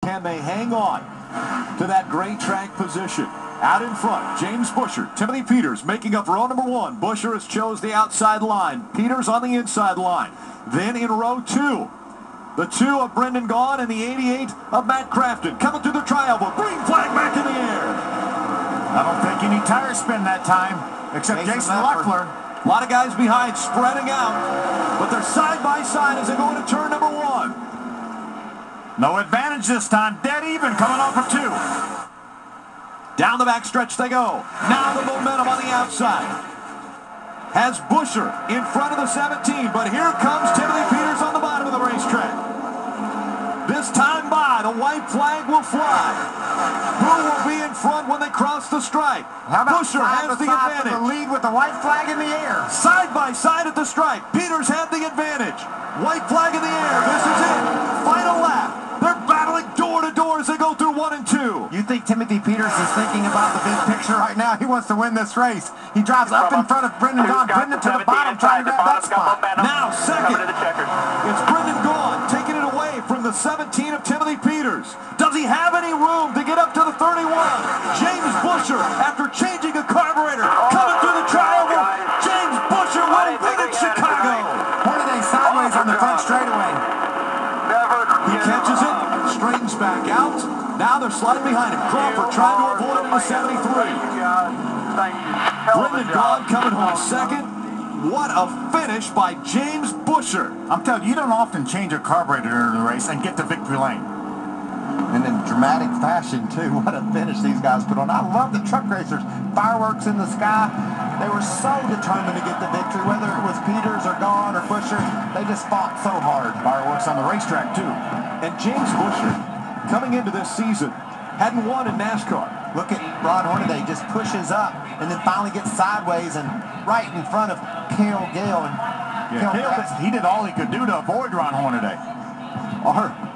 Can they hang on to that great track position? Out in front, James Buescher, Timothy Peters making up row number 1. Buescher has chose the outside line. Peters on the inside line. Then in row 2, the 2 of Brendan Gaughan and the 88 of Matt Crafton coming through the tri-oval. Green flag back in the air. I don't think any tire spin that time, except Jason Leffler. A lot of guys behind spreading out, but they're side by side as they go into turn number 1. No advantage this time. Dead even coming off of 2. Down the backstretch they go. Now the momentum on the outside has Buescher in front of the 17, but here comes Timothy Peters on the bottom of the racetrack. This time by, the white flag will fly. Who will be in front when they cross the stripe? How about Buescher has the advantage. The lead with the white flag in the air. Side by side at the stripe. Peters had the advantage. White flag in the air. This is it. Final lap. They're battling door to door as they go through 1 and 2. You think Timothy Peters is thinking about the big picture right now? He wants to win this race. He drives up in front of Brendan Gaughan. Brendan to the bottom trying to grab that spot. Now second. It's Brendan Gaughan taking it away from the 17 of Timothy Peters. Does he have any room to get up to the 31? James Buescher, after changing a carburetor, coming through the tri-oval. James Buescher will win at Chicago. Hornaday sideways on the front straightaway. He catches it, straightens back out. Now they're sliding behind him. Crawford trying to avoid him in the 73. Brendan Gaughan coming home second. What a finish by James Buescher. I'm telling you, you don't often change a carburetor in the race and get to victory lane. And in dramatic fashion, too. What a finish these guys put on. I love the truck racers. Fireworks in the sky. They were so determined to get the victory, whether it was Peters or Gaughan or Buescher. They just fought so hard. Fireworks on the racetrack, too. And James Buescher, coming into this season, hadn't won in NASCAR. Look at Ron Hornaday, just pushes up and then finally gets sideways and right in front of Cale Gale. And he did all he could do to avoid Ron Hornaday.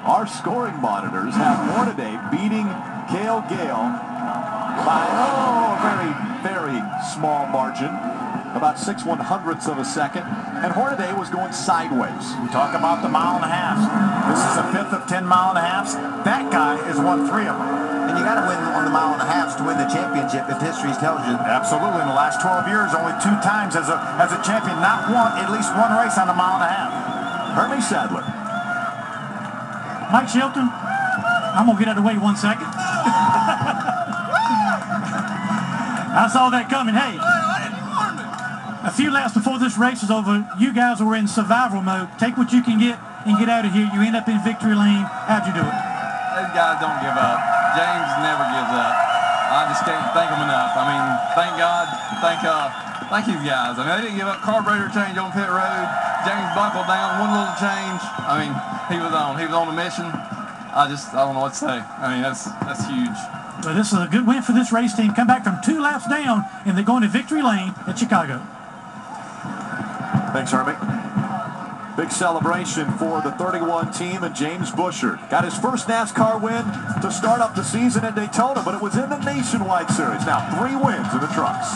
Our scoring monitors have Hornaday beating Cale Gale by a very, very small margin, about 6/100ths of a second, and Hornaday was going sideways. We talk about the mile and a half. This is a 5th of 10 mile and a halves. That guy has won 3 of them. And you got to win on the mile and a half to win the championship, if history tells you. Absolutely. In the last 12 years, only 2 times as a champion, not won at least 1 race on a mile and a half. Hermie Sadler. Mike Shelton, I'm going to get out of the way 1 second. I saw that coming. Hey, a few laps before this race is over, you guys were in survival mode. Take what you can get and get out of here. You end up in victory lane. How'd you do it? Those guys don't give up. James never gives up. I just can't thank them enough. I mean, thank God, thank you guys. I mean, they didn't give up. Carburetor change on pit road. James buckled down, 1 little change. I mean, he was on a mission. I don't know what to say. I mean, that's huge. Well, this is a good win for this race team. Come back from 2 laps down, and they're going to victory lane at Chicago. Thanks, Hermie. Big celebration for the 31 team and James Buescher. Got his first NASCAR win to start up the season at Daytona, but it was in the Nationwide Series. Now 3 wins in the trucks.